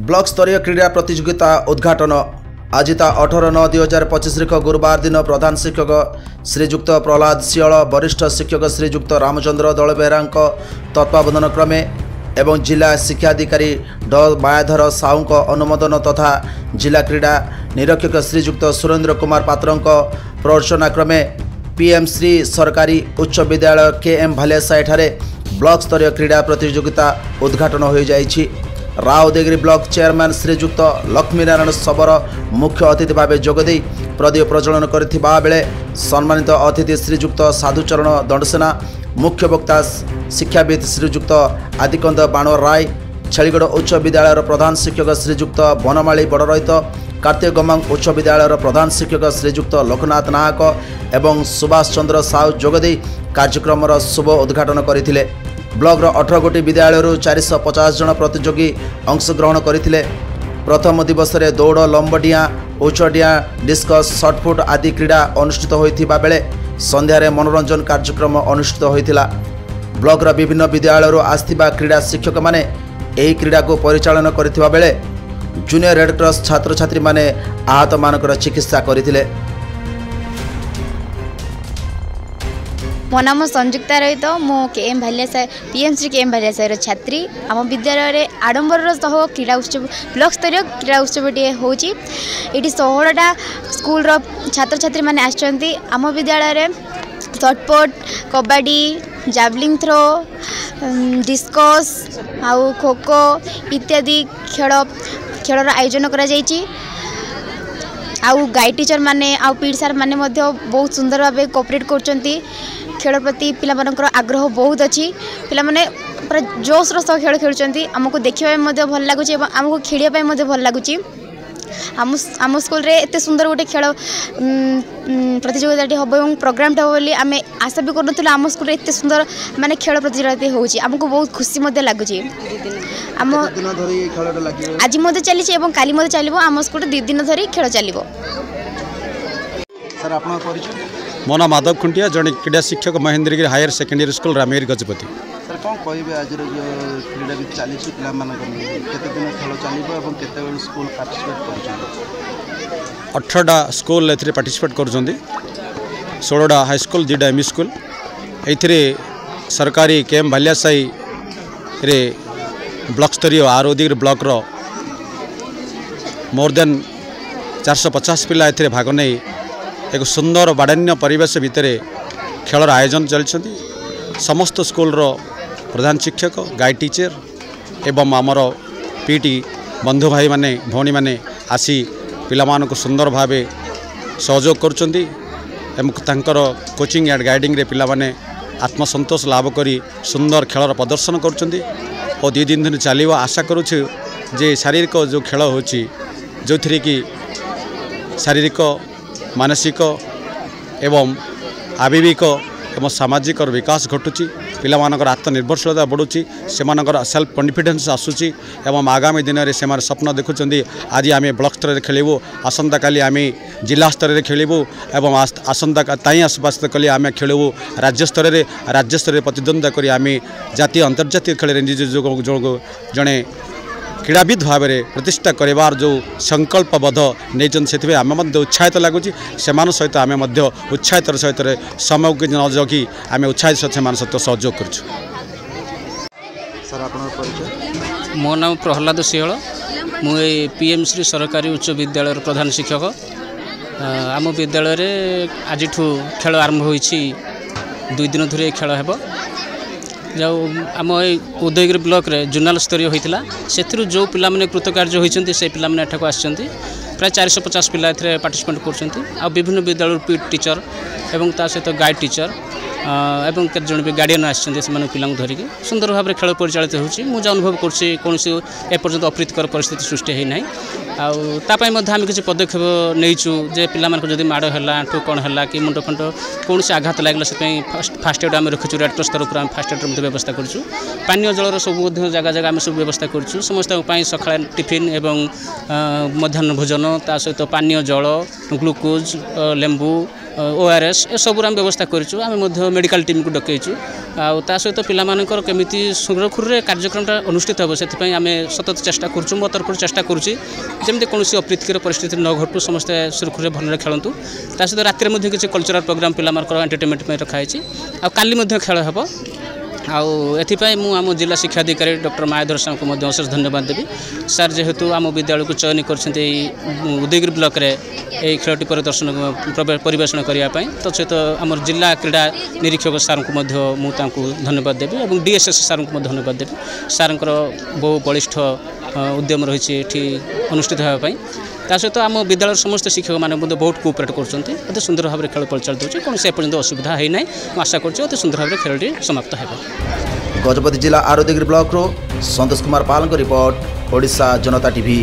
Block स्तरीय क्रीड़ा प्रतियोगिता उद्घाटन आज 18/9/2025 गुरुवार दिन प्रधान शिक्षक श्रीजुक्त प्रहलाद सियल वरिष्ठ शिक्षक श्रीजुक्त रामचंद्र दलबेहरा तत्वावधान क्रमे एवं जिला शिक्षाधिकारी ड मायाधर साहू अनुमोदन तथा जिला क्रीड़ा निरीक्षक श्रीजुक्त सुरेंद्र कुमार पात्र प्ररोचना क्रमे पीएम श्री सरकारी उच्च विद्यालय केएम भालियासाई ब्लॉक स्तरीय क्रीड़ा प्रतियोगिता उद्घाटन हो जाइछि। राउदेगिरी ब्लॉक चेयरमैन श्रीजुक्त लक्ष्मीनारायण सबर मुख्य अतिथि भाव जोगदे प्रदीप प्रज्वलन करथिबा बेले सम्मानित अतिथि श्रीजुक्त साधुचरण दंडसेना मुख्य वक्ता शिक्षाविद श्रीजुक्त आदिकंद बाणवर राय छेलीगढ़ उच्च विद्यालय प्रधान शिक्षक श्रीजुक्त बनमाली बड़रहित कार्तिक गमांग उच्च विद्यालय प्रधान शिक्षक श्रीजुक्त लोकनाथ नायक एवं सुभाष चंद्र साहू जोगदे कार्यक्रम शुभ उद्घाटन करथिले। ब्लॉक 18 गोटी विद्यालय 450 जन प्रतियोगी अंशग्रहण करथिले। प्रथम दिवस रे दौड़ लंबडिया उच्चडिया डिस्कस शॉटपुट आदि क्रीड़ा अनुष्ठित होइथिबा बेले संध्यारे मनोरंजन कार्यक्रम अनुष्ठित होइथिला। ब्लॉक विभिन्न विद्यालय आस्थिबा क्रीड़ा शिक्षक माने एही क्रीड़ा को परिचालन करथिबा बेले जूनियर रेड क्रॉस छात्र छात्री माने आहत मानकर चिकित्सा करथिले। मो नाम संयुक्ता रहित मो केएम भालियासाई पीएम श्री केएम भालियासाई छात्री आम विद्यालय आडंबर सह क्रीड़ा उत्सव ब्लॉक स्तरीय क्रीड़ा उत्सव टे होची। ये 16टा स्कूल छात्र छात्री मैंने आसछंती। आम विद्यालय shot put kabaddi javelin throw discuss आउ खो खो इत्यादि खेलर आयोजन करा जायछि। आउ गाइड टीचर माने आउ पीडी सार माने बहुत सुंदर भाव कोऑपरेट करछंती। खेल प्रति पिलामानकर आग्रह बहुत अच्छी। पिला माने पूरा जोशर सह खेल खेलुंट आमको देखा भल लगुच आमको खेलिया भल लगुच। आम स्कूल रे एत सुंदर गोटे खेल प्रतियोगिता हम और प्रोग्राम हम बोली आम आशा भी करूँ। आम स्कूल एत सुंदर माने खेल प्रतियोगिता होमको बहुत खुशी लगुच। आम आज चली काली चलो आम स्कूल 2 दिन धरी खेल चलो। मो नाम माधव खुंटिया जड़े क्रीड़ा शिक्षक महेंद्रगिरी हायर सेकेंडरी स्कूल रामेर गजपति। सर कौन कहे आज क्रीड़ा भी चली दिन खेल चलो केते स्कूल पार्टिसिपेट कर 18टा स्कूल ए पार्टिसिपेट कर 16टा हाई स्कूल 2टा एमई स्कूल ए सरकारी केएम भालियासाई रे ब्लॉक स्तरीय आरोदिगिरी ब्लॉक रो मोर देन 450 पिला ए भाग नहीं एक सुंदर बाड़न्य परिवेश भितर खेलर आयोजन चलती। समस्त स्कूल रो प्रधान शिक्षक गाइड टीचर एवं आमर पीटी बंधु भाई माने भौणी माने आसी पिलामान को सुंदर भाव सहयोग करुँच। कोचिंग एंड गाइडिंग रे पिला माने आत्मसंतोष लाभ करी सुंदर खेलर प्रदर्शन करुँच और 2 दिन धरि चलो। आशा करुछु जे शारीरिक जो खेल होची जो थी कि शारीरिक मानसिक एवं आवेगिक एवं सामाजिक विकास घटुची। पिलामानकर आत्मनिर्भरशीलता बढ़ुची से सेल्फ कॉन्फिडेंस आसूची एवं आगामी दिन में से स्वप्न देखुं आज आम ब्लॉक स्तर में खेलू आसंता काली आम जिला स्तर में खेलू एवं आसंता आसपास कल आम खेलू राज्य स्तर में प्रतिद्वंद्विता करी आम जातीय अंतर्जातीय खेल जो जड़े क्रीड़ाविद भाव में प्रतिष्ठा करार जो संकल्पबद्ध नहीं से आम उत्साहित लगुच। से सहित आम उत्साहित सहित समय को न जगी आम उत्साहित सहित सहयोग कर। मो नाम प्रहलाद सियल मु पीएम श्री सरकारी उच्च विद्यालय प्रधान शिक्षक। आम विद्यालय आज खेल आरंभ हो 2 दिन धरी खेल हेब। जो आम उदयगिरी ब्लॉक रे जोनाल स्तरीय होता से जो पिला माने कृतकार्य होती से पिला माने एठाको आछंती। प्राय 450 पिला एथरे पार्टिसिपेट करछंती। आ विभिन्न विद्यालय पीटी टीचर एवं ता सहित गाइड टीचर एवं केते जण भी गार्डियन आछंती से पिला धरिकी सुंदर भाव खेल परिचालित होछि। मुझे अनुभव करछि कोनोसी एपर्यंत अप्रीतिकर परिस्थिति सृष्टि है ना। आम किसी पदक्षेप नहींचु जे पिला जदि माड़ है आंठू कौन है कि मुंड फंड कौन से आघात लगे से फास्ट एड आम रखीचु रेड क्रॉस तरफ आम फास्ट एड व्यवस्था करूँ। पानीय जलर सब जगह जगह आम सब व्यवस्था करूँ। समस्त सका टिफिन एवं मध्याह्न भोजन ता सहित पानीय जल ग्लूकोज लेंबू ORS ए सब व्यवस्था करूँ। आम मेडिकल टीम को डकईचु ता सहित पिलामानकर केमिति सुरखुरे कार्यक्रमटा अनुष्ठित हो से आम सतत चेष्टा करूँ मो तरफ चेष्टा करुँची जमी कौन अप्रीतिकर परिस्थिति न घटू समस्ते सुरखुरे भल खेलतु ता सहित रात में किसी कल्चरल प्रोग्राम पिलामानकर एंटरटेनमेंट में रखाई काली खेल हे एथिपाई मु आम जिला शिक्षा अधिकारी डॉक्टर मायाधर साहू को अशेष धन्यवाद देवी सार जेहेतु आम विद्यालय को चयन कर उदयगिरी ब्लॉक रे यही खेलटी परिदर्शन परिवेषण करने तो सहित आम जिला क्रीड़ा निरीक्षक सार को धन्यवाद देवी और डीएसएस सार को धन्यवाद देवी सार बहु बलिष्ठ उद्यम रही अनुष्ठित होगापी ता सहित आम विद्यालय समस्त शिक्षक मैंने बहुत कोअपरेट कर सुंदर भाव में खेल परिचालित होती कौन से पर्यटन असुविधा है ना आशा कर सुंदर भाव में खेलटी समाप्त हो। गजपति जिला आरडीगिरी ब्लॉक रो संतोष कुमार पाल रिपोर्ट ओडिशा जनता टीवी।